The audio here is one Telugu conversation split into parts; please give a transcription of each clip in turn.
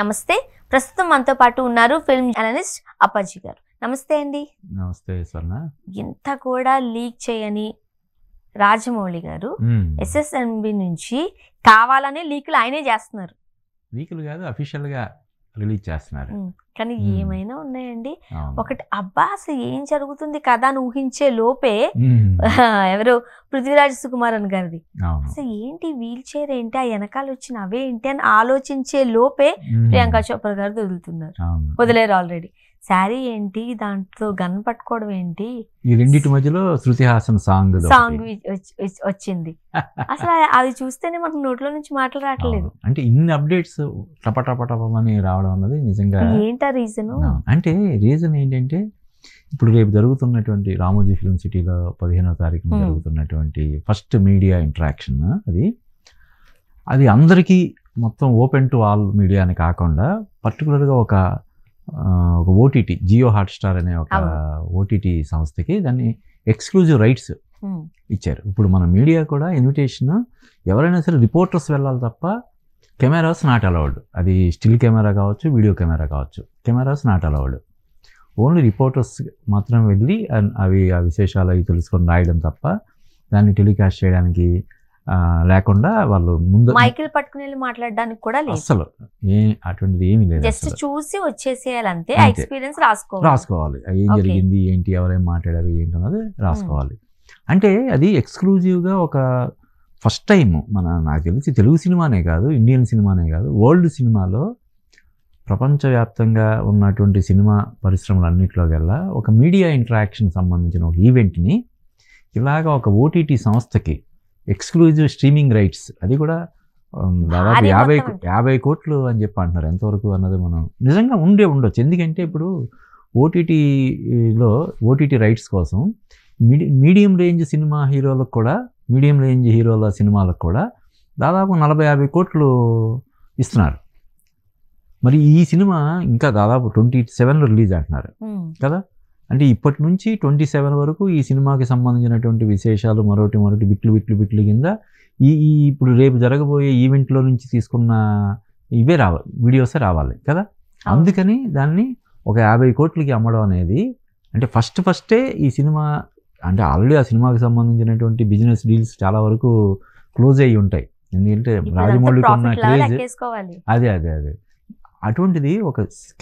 నమస్తే. ప్రస్తుతం మనతో పాటు ఉన్నారు ఫిల్మ్ జర్నలిస్ట్ అప్పాజీ గారు. నమస్తే అండి. నమస్తే స్వర్ణ. ఇంత కూడా లీక్ చేయని రాజమౌళి గారు ఎస్ఎస్ఎన్బి నుంచి కావాలనే లీకులు ఆయనే చేస్తున్నారు. లీకులు కాదు, అఫీషియల్ గా రిలీజ్ చేస్తున్నారు. కానీ ఏమైనా ఉన్నాయండి. ఒకటి అబ్బా అసలు ఏం జరుగుతుంది కదా అని ఊహించే లోపే ఎవరు పృథ్వీరాజ్ సుకుమారన్ గారిది అసలు ఏంటి వీల్ చైర్ ఏంటి ఆ వెనకాల వచ్చిన అవే ఏంటి అని ఆలోచించే లోపే ప్రియాంక చోప్రా గారు వదిలేరు. ఆల్రెడీ శారీ ఏంటి, దాంట్లో గన్ పట్టుకోవడం ఏంటి, ఈ రెండింటి మధ్యలో శృతి హాసన్ సాంగ్ వచ్చింది. అసలు అది చూస్తేనే మనకు నోట్లో నుంచి మాటలు రావట్లేదు. అంటే ఇన్ని అప్డేట్స్ టపటపటపమని రావడం అన్నది నిజంగా ఏంటా రీజన్? అంటే రీజన్ ఏంటంటే ఇప్పుడు రేపు జరుగుతున్నటువంటి రామోజీ ఫిల్మ్ సిటీలో 15వ తారీఖున జరుగుతున్నటువంటి ఫస్ట్ మీడియా ఇంటరాక్షన్ అది అందరికీ మొత్తం ఓపెన్ టు ఆల్ మీడియా అని కాకుండా పర్టికులర్గా ఒక ఓటీటీ జియో హాట్స్టార్ అనే ఒక ఓటీటీ సంస్థకి దాన్ని ఎక్స్క్లూజివ్ రైట్స్ ఇచ్చారు. ఇప్పుడు మన మీడియా కూడా ఇన్విటేషన్ ఎవరైనా సరే రిపోర్టర్స్ వెళ్ళాలి తప్ప కెమెరాస్ నాట్ అలౌడ్. అది స్టిల్ కెమెరా కావచ్చు, వీడియో కెమెరా కావచ్చు, cameras not allowed. Only reporters మాత్రం వెళ్ళి ఆ విశేషాలు అవి తెలుసుకొని రాయడం తప్ప దాన్ని టెలికాస్ట్ చేయడానికి లేకుండా వాళ్ళు ముందు మైకిల్ పట్టుకుని వెళ్ళి మాట్లాడడానికి కూడా లేదు. అసలు అటువంటిది ఏమీ లేదు. జస్ట్ చూసి వచ్చేసేయాలంతే. ఎక్స్పీరియన్స్ రాసుకోవాలి, ఏం జరిగింది ఏంటి, ఎవరేం మాట్లాడారు ఏంటి అన్నది రాసుకోవాలి. అంటే అది ఎక్స్క్లూజివ్గా ఒక ఫస్ట్ టైం నాకు తెలిసి తెలుగు సినిమానే కాదు, ఇండియన్ సినిమానే కాదు, వరల్డ్ సినిమాలో ప్రపంచవ్యాప్తంగా ఉన్నటువంటి సినిమా పరిశ్రమలన్నింటిలోకెల్లా ఒక మీడియా ఇంటరాక్షన్ సంబంధించిన ఒక ఈవెంట్ని ఇలాగా ఒక ఓటీటీ సంస్థకి ఎక్స్క్లూజివ్ స్ట్రీమింగ్ రైట్స్, అది కూడా దాదాపు 50 కోట్లు అని చెప్పి అంటున్నారు. ఎంతవరకు అన్నది మనం నిజంగా ఉండొచ్చు. ఎందుకంటే ఇప్పుడు ఓటీటీ రైట్స్ కోసం మీడియం రేంజ్ సినిమా హీరోలకు కూడా, మీడియం రేంజ్ హీరోల సినిమాలకు కూడా దాదాపు 40-50 కోట్లు ఇస్తున్నారు. మరి ఈ సినిమా ఇంకా దాదాపు 27లో రిలీజ్ అంటున్నారు కదా. అంటే ఇప్పటి నుంచి 27 వరకు ఈ సినిమాకి సంబంధించినటువంటి విశేషాలు మరొకటి బిట్లు కింద ఈ ఇప్పుడు రేపు జరగబోయే ఈవెంట్లో నుంచి తీసుకున్న ఇవే వీడియోసే రావాలి కదా. అందుకని దాన్ని ఒక 50 కోట్లకి అమ్మడం అనేది, అంటే ఫస్టే ఈ సినిమా అంటే ఆల్రెడీ ఆ సినిమాకి సంబంధించినటువంటి బిజినెస్ డీల్స్ చాలా వరకు క్లోజ్ అయ్యి ఉంటాయి. ఎందుకంటే రాజమౌళికి ఉన్న క్రేజ్ అదే అటువంటిది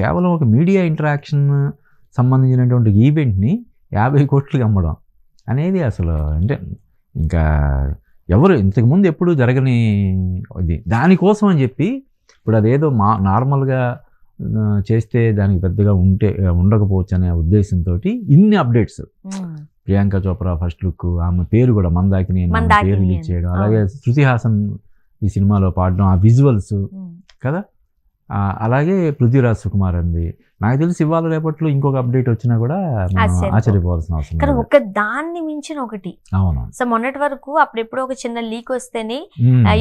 కేవలం ఒక మీడియా ఇంటరాక్షన్ సంబంధించినటువంటి ఈవెంట్ని 50 కోట్లకి అమ్మడం అనేది అసలు అంటే ఇంకా ఎవరు ఇంతకుముందు ఎప్పుడు జరగని ఇది. దానికోసం అని చెప్పి ఇప్పుడు అదేదో నార్మల్గా చేస్తే దానికి పెద్దగా ఉండకపోవచ్చు అనే ఉద్దేశంతో ఇన్ని updates. Priyanka Chopra first look, ఆమె పేరు కూడా మందాకిని పేరు రిలీజ్ చేయడం, అలాగే శృతి హాసన్ ఈ సినిమాలో పాడడం, ఆ విజువల్స్ కదా, అలాగే పృథ్వీరాజ్ సుకుమార్ అంది. నాకు తెలిసి ఇవాళ రేపట్లో ఇంకొక అప్డేట్ వచ్చినా కూడా ఆశ్చర్యపోవాల్సిన అవసరం లేదు. ఒక దాన్ని మించిన ఒకటి. అవును. సో మొన్నటి వరకు అప్పుడెప్పుడు ఒక చిన్న లీక్ వస్తేనే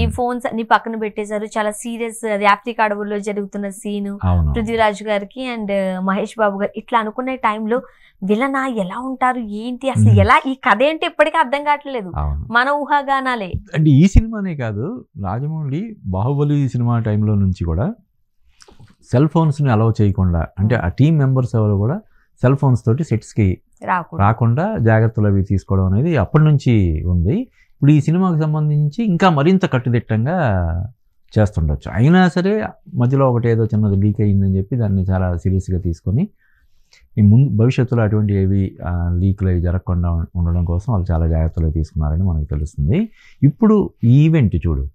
ఈ ఫోన్స్ అన్ని పక్కన పెట్టేశారు. చాలా సీరియస్, అది ఆఫ్రికా అడవుల్లో జరుగుతున్న సీను పృథ్వీరాజ్ గారికి అండ్ మహేష్ బాబు గారు ఇట్లా అనుకునే టైంలో విలనా ఎలా ఉంటారు ఏంటి అసలు ఎలా ఈ కథ ఏంటి ఇప్పటికీ అర్థం కావట్లేదు. మన ఊహాగానాలే. అంటే ఈ సినిమానే కాదు, రాజమౌళి బాహుబలి సినిమా టైంలో నుంచి కూడా సెల్ ఫోన్స్ని అలౌ చేయకుండా, అంటే ఆ టీం మెంబర్స్ ఎవరు కూడా సెల్ ఫోన్స్ తోటి సెట్స్కి రాకుండా జాగ్రత్తలు అవి తీసుకోవడం అనేది అప్పటి నుంచి ఉంది. ఇప్పుడు ఈ సినిమాకి సంబంధించి ఇంకా మరింత కట్టుదిట్టంగా చేస్తుండొచ్చు. అయినా సరే మధ్యలో ఏదో చిన్నది లీక్ అయ్యిందని చెప్పి దాన్ని చాలా సీరియస్గా తీసుకొని ఈ భవిష్యత్తులో అటువంటి ఏవి లీక్లు అవి జరగకుండా ఉండడం కోసం వాళ్ళు చాలా జాగ్రత్తలు తీసుకున్నారని మనకు తెలుస్తుంది. ఇప్పుడు ఈ ఈవెంట్ చూడు,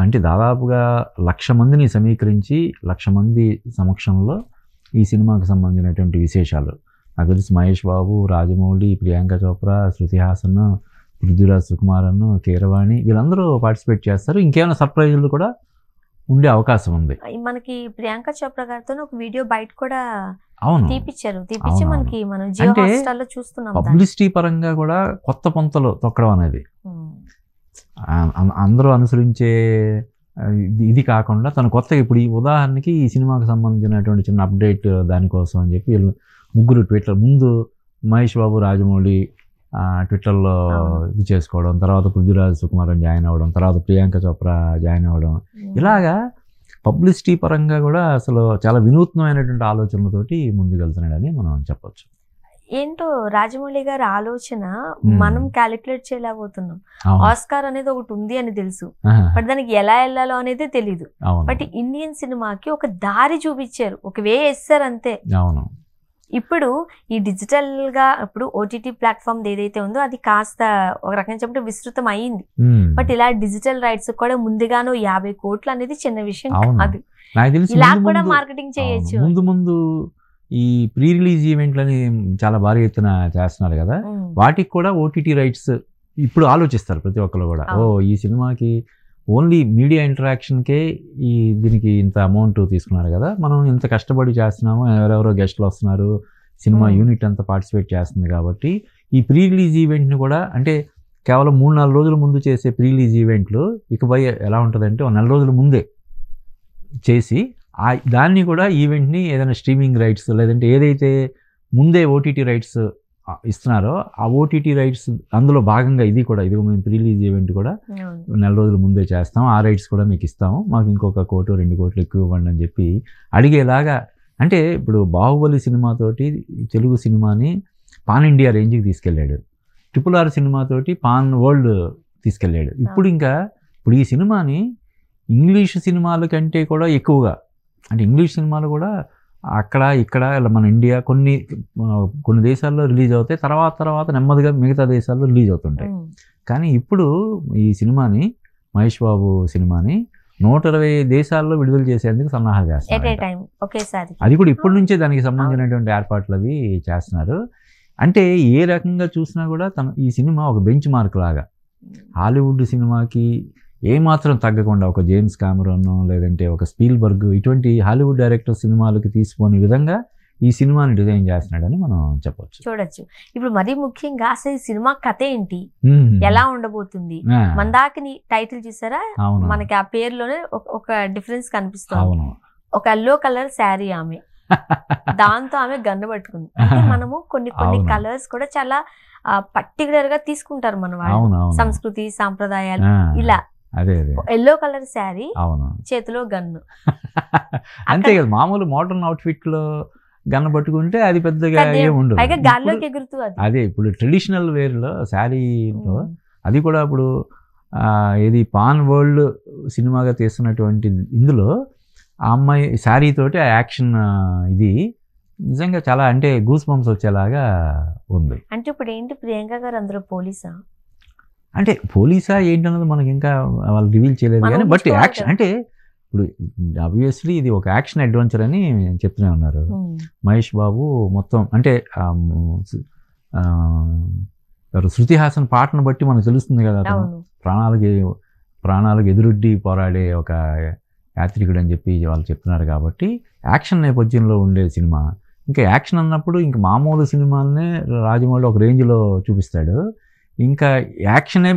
అంటే దాదాపుగా 1,00,000 మందిని సమీకరించి 1,00,000 మంది సమక్షంలో ఈ సినిమాకి సంబంధించినటువంటి విశేషాలు, నాకు తెలిసి మహేష్ బాబు, రాజమౌళి, ప్రియాంక చోప్రా, శృతి హాసన్, పృథ్వీరాజ్ సుకుమారన్, కీరవాణి వీళ్ళందరూ పార్టిసిపేట్ చేస్తారు. ఇంకేమైనా సర్ప్రైజులు కూడా ఉండే అవకాశం ఉంది. మనకి ప్రియాంక చోప్రా గారితో ఒక వీడియో బయట కూడా తీపిచ్చి మనకి మనం జియో హాట్‌స్టార్‌లో చూస్తున్నాం. పబ్లిసిటీ పరంగా కూడా కొత్త పొంతలు తొక్కడం అనేది అందరూ అనుసరించే ఇది కాకుండా తను కొత్తగా ఇప్పుడు ఈ ఉదాహరణకి ఈ సినిమాకి సంబంధించినటువంటి చిన్న అప్డేట్ దానికోసం అని చెప్పి ముగ్గురు ట్విట్టర్ ముందు మహేష్ బాబు, రాజమౌళి ట్విట్టర్లో ఇది చేసుకోవడం, తర్వాత పృథ్వీరాజ్ సుకుమారన్ జాయిన్ అవ్వడం, తర్వాత ప్రియాంక చోప్రా జాయిన్ అవ్వడం, ఇలాగా పబ్లిసిటీ పరంగా కూడా అసలు చాలా వినూత్నమైనటువంటి ఆలోచనలతోటి ముందుకెళ్తున్నాడని మనం చెప్పొచ్చు. ఏంటో రాజమౌళి గారి ఆలోచన మనం క్యాలిక్యులేట్ చేయలేకపోతున్నాం. ఆస్కార్ అనేది ఒకటి ఉంది అని తెలుసు, బట్ దానికి ఎలా వెళ్ళాలో అనేది తెలీదు. బట్ ఇండియన్ సినిమాకి ఒక దారి చూపించారు, ఒక వే వేస్తారు అంతే. ఇప్పుడు ఈ డిజిటల్ గా ఇప్పుడు ఓటీటీ ప్లాట్ఫామ్ ఏదైతే ఉందో అది కాస్త ఒక రకంగా చెప్పంటే విస్తృతం అయ్యింది. బట్ ఇలా డిజిటల్ రైట్స్ కూడా ముందుగాను 50 కోట్లు అనేది చిన్న విషయం కాదు. ఇలా కూడా మార్కెటింగ్ చేయొచ్చు. ముందు ఈ ప్రీ రిలీజ్ ఈవెంట్లని చాలా భారీ ఎత్తున చేస్తున్నారు కదా, వాటికి కూడా ఓటీటీ రైట్స్ ఇప్పుడు ఆలోచిస్తారు ప్రతి ఒక్కరు కూడా. ఈ సినిమాకి ఓన్లీ మీడియా ఇంటరాక్షన్కే దీనికి ఇంత అమౌంట్ తీసుకున్నారు కదా, మనం ఇంత కష్టపడి చేస్తున్నాము, ఎవరెవరో గెస్ట్లు వస్తున్నారు, సినిమా యూనిట్ అంతా పార్టిసిపేట్ చేస్తుంది కాబట్టి ఈ ప్రీ రిలీజ్ ఈవెంట్ని కూడా అంటే కేవలం 3-4 రోజుల ముందు చేసే ప్రీ రిలీజ్ ఈవెంట్లు ఇకపై ఎలా ఉంటుందంటే 1 నెల రోజుల ముందే చేసి దాన్ని కూడా ఈవెంట్ని ఏదైనా స్ట్రీమింగ్ రైట్స్ లేదంటే ఏదైతే ముందే ఓటీటీ రైట్స్ ఇస్తున్నారో ఆ ఓటీటీ రైట్స్ అందులో భాగంగా ఇది మేము ప్రీ రిలీజ్ ఈవెంట్ కూడా 1 నెల రోజుల ముందే చేస్తాం, ఆ రైట్స్ కూడా మీకు ఇస్తాము, మాకు ఇంకొక 1 కోటి 2 కోట్లు ఎక్కువ ఇవ్వండి అని చెప్పి అడిగేలాగా. అంటే ఇప్పుడు బాహుబలి సినిమాతోటి తెలుగు సినిమాని పాన్ ఇండియా రేంజ్కి తీసుకెళ్ళాడు, RRR సినిమాతోటి పాన్ వరల్డ్ తీసుకెళ్ళాడు. ఇప్పుడు ఈ సినిమాని ఇంగ్లీష్ సినిమాల కంటే కూడా ఎక్కువగా, అంటే ఇంగ్లీష్ సినిమాలు కూడా అక్కడ ఇక్కడ ఇలా మన ఇండియా కొన్ని దేశాల్లో రిలీజ్ అవుతాయి, తర్వాత నెమ్మదిగా మిగతా దేశాల్లో రిలీజ్ అవుతుంటాయి. కానీ ఇప్పుడు ఈ సినిమాని మహేష్ బాబు సినిమాని 120 దేశాల్లో విడుదల చేసేందుకు సన్నాహాలు చేస్తున్నారు. అది కూడా ఇప్పటి నుంచే దానికి సంబంధించినటువంటి ఏర్పాట్లు అవి చేస్తున్నారు. అంటే ఏ రకంగా చూసినా కూడా ఈ సినిమా ఒక బెంచ్ మార్క్ లాగా హాలీవుడ్ సినిమాకి ఏమాత్రం తగ్గకుండా ఒక జేమ్స్ కామెరాన్ లేదంటే ఒక స్పీల్బర్గ్ ఇటువంటి హాలీవుడ్ డైరెక్టర్ సినిమాలకి తీసుకునే విధంగా ఈ సినిమాని డిజైన్ చేస్తున్నాడని మనం చూడొచ్చు. ఇప్పుడు మరీ ముఖ్యంగా అసలు ఈ సినిమా కథ ఏంటి, ఎలా ఉండబోతుంది? మందాకిని టైటిల్ చూసారా, మనకి ఆ పేరులోనే ఒక డిఫరెన్స్ కనిపిస్తుంది. ఒక ఎల్లో కలర్ శారీ ఆమె, దాంతో ఆమె గన్ను పట్టుకుంది. మనము కొన్ని కలర్స్ కూడా చాలా పర్టికులర్ గా తీసుకుంటారు మన వాళ్ళు, సంస్కృతి సాంప్రదాయాలు ఇలా. ఎల్లో కలర్ శారీ, చేతిలో గన్ను, అంతే కదా. మామూలు మోడర్న్ అవుట్ఫిట్ లో గన్ను పట్టుకుంటే అది పెద్దగా ఏముండదు, గాల్లోకి ఎగురుతూ. అదే ఇప్పుడు ట్రెడిషనల్ వేర్ లో శారీతో, అది కూడా ఇప్పుడు ఏది పాన్ వరల్డ్ సినిమాగా తీస్తున్నటువంటి ఇందులో ఆ అమ్మాయి శారీ తోటి ఆ యాక్షన్ ఇది నిజంగా చాలా అంటే గూస్ బంప్స్ వచ్చేలాగా ఉంది. అంటే ఇప్పుడు ఏంటి ప్రియాంక గారు అందరూ పోలీసా, అంటే పోలీసా ఏంటన్నది మనకి ఇంకా వాళ్ళు రివీల్ చేయలేదు కానీ, బట్ యాక్షన్ అంటే ఇప్పుడు ఆబ్వియస్లీ ఇది ఒక యాక్షన్ అడ్వెంచర్ అని చెప్తూనే ఉన్నారు. మహేష్ బాబు మొత్తం అంటే శృతి హాసన్ పాటను బట్టి మనకు తెలుస్తుంది కదా, ప్రాణాలకు ఎదురొడ్డి పోరాడే ఒక యాత్రికుడు అని చెప్పి వాళ్ళు చెప్తున్నారు. కాబట్టి యాక్షన్ నేపథ్యంలో ఉండే సినిమా. ఇంకా యాక్షన్ అన్నప్పుడు ఇంకా మామూలు సినిమాలనే రాజమౌళి ఒక రేంజ్లో చూపిస్తాడు. ఇంకా యాక్షనే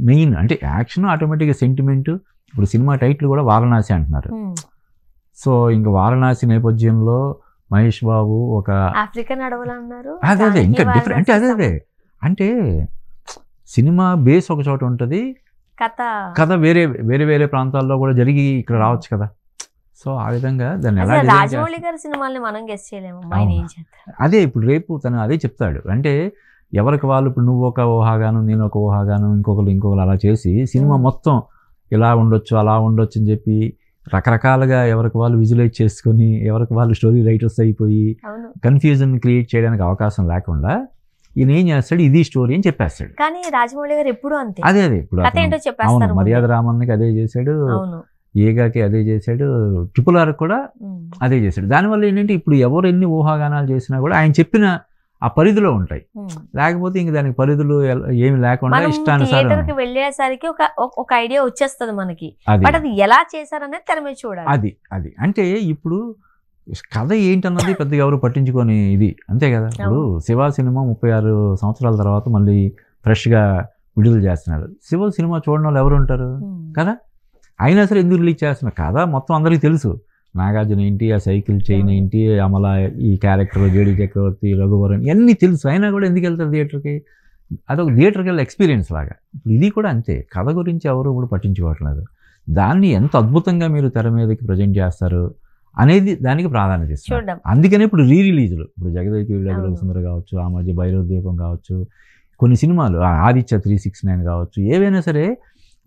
మెయిన్, అంటే యాక్షన్ ఆటోమేటిక్గా సెంటిమెంట్. ఇప్పుడు సినిమా టైటిల్ కూడా వారణాసి అంటున్నారు. సో ఇంకా వారణాసి నేపథ్యంలో మహేష్ బాబు ఒక ఆఫ్రికన్ అడవులన్నారు, అదే ఇంకా డిఫరెంట్. అంటే అదే అంటే సినిమా బేస్ ఒక చోట ఉంటుంది, కథ వేరే ప్రాంతాల్లో కూడా జరిగి ఇక్కడ రావచ్చు కదా. సో ఆ విధంగా దాన్ని ఎలా రాజమౌళి గారి సినిమాల్ని మనం గెస్ చేయలేము. అదే ఇప్పుడు రేపు తను అదే చెప్తాడు. అంటే ఎవరికి వాళ్ళు ఇప్పుడు నువ్వు ఒక ఊహాగాను నేను ఒక ఊహాగాను ఇంకొకరు అలా చేసి సినిమా మొత్తం ఇలా ఉండొచ్చు అలా ఉండొచ్చు అని చెప్పి రకరకాలుగా ఎవరికి వాళ్ళు విజువలైజ్ చేసుకొని ఎవరికి వాళ్ళు స్టోరీ రైటర్స్ అయిపోయి కన్ఫ్యూజన్ క్రియేట్ చేయడానికి అవకాశం లేకుండా ఈయన ఏం చేస్తాడు, ఇది స్టోరీ అని చెప్పేస్తాడు. కానీ రాజమౌళి గారు ఎప్పుడు అంతే. అదే ఇప్పుడు అవును, మర్యాద రామన్కి అదే చేశాడు, ఏగాకి అదే చేశాడు, RRR కూడా అదే చేశాడు. దానివల్ల ఏంటంటే ఇప్పుడు ఎవరు ఎన్ని ఊహాగానాలు చేసినా కూడా ఆయన చెప్పిన ఆ పరిధిలో ఉంటాయి. లేకపోతే ఇంక దానికి పరిధులు ఏమి లేకుండా ఇష్టానుసారం వెళ్ళేసరికి ఒక ఐడియా వచ్చేస్తుంది మనకి. బట్ అది ఎలా చేశారనేది తెర మీద చూడాలి. అది అంటే ఇప్పుడు కథ ఏంటన్నది పెద్దగా ఎవరు పట్టించుకొని ఇది అంతే కదా. ఇప్పుడు శివ సినిమా 36 సంవత్సరాల తర్వాత మళ్ళీ ఫ్రెష్గా విడుదల చేస్తున్నారు. శివ సినిమా చూడడం వాళ్ళు ఎవరు ఉంటారు కదా. అయినా సరే ఎందుకు రిలీజ్ చేస్తున్నారు, కథ మొత్తం అందరికీ తెలుసు. నాగార్జున ఏంటి, ఆ సైకిల్ చైన్ ఏంటి, అమల ఈ క్యారెక్టర్, జేడి చక్రవర్తి, రఘువరన్ ఇవన్నీ తెలుసు. అయినా కూడా ఎందుకు వెళ్తారు థియేటర్కి, అదొక థియేటర్కి వెళ్ళే ఎక్స్పీరియన్స్ లాగా. ఇప్పుడు ఇది కూడా అంతే, కథ గురించి ఎవరు ఇప్పుడు పట్టించుకోవట్లేదు. దాన్ని ఎంత అద్భుతంగా మీరు తెర మీదకి ప్రజెంట్ చేస్తారు అనేది దానికి ప్రాధాన్యత ఇస్తారు. చూద్దాం. అందుకనే ఇప్పుడు రిలీజులు, ఇప్పుడు జగదేక వీరుడు అవును. అతిలోక సుందరి కావచ్చు, ఆ మధ్య భైరవ దీపం కావచ్చు, కొన్ని సినిమాలు ఆదిత్య 369 కావచ్చు, ఏవైనా సరే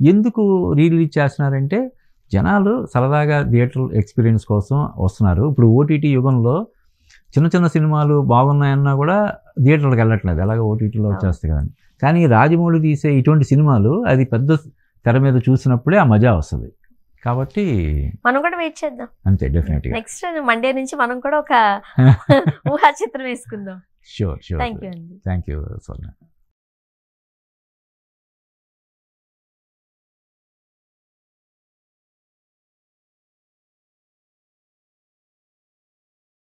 ఎందుకు రిలీజ్ చేస్తున్నారంటే జనాలు సరదాగా థియేటర్ ఎక్స్పీరియన్స్ కోసం వస్తున్నారు. ఇప్పుడు ఓటీటీ యుగంలో చిన్న చిన్న సినిమాలు బాగున్నాయన్నా కూడా థియేటర్లకు వెళ్ళట్లేదు, ఎలాగో ఓటీటీలో వచ్చేస్తాయి కదండి. కానీ రాజమౌళి తీసే ఇటువంటి సినిమాలు అది పెద్ద తెర మీద చూసినప్పుడే ఆ మజా వస్తుంది. కాబట్టి మనం కూడా వెయిట్ చేద్దాం. అంతే, డెఫినెట్గా. నెక్స్ట్ మండే నుంచి మనం కూడా ఒక ఊహా చిత్రం వేసుకుందాం. షూర్. థ్యాంక్ యూ అండి. Thank you Swarna.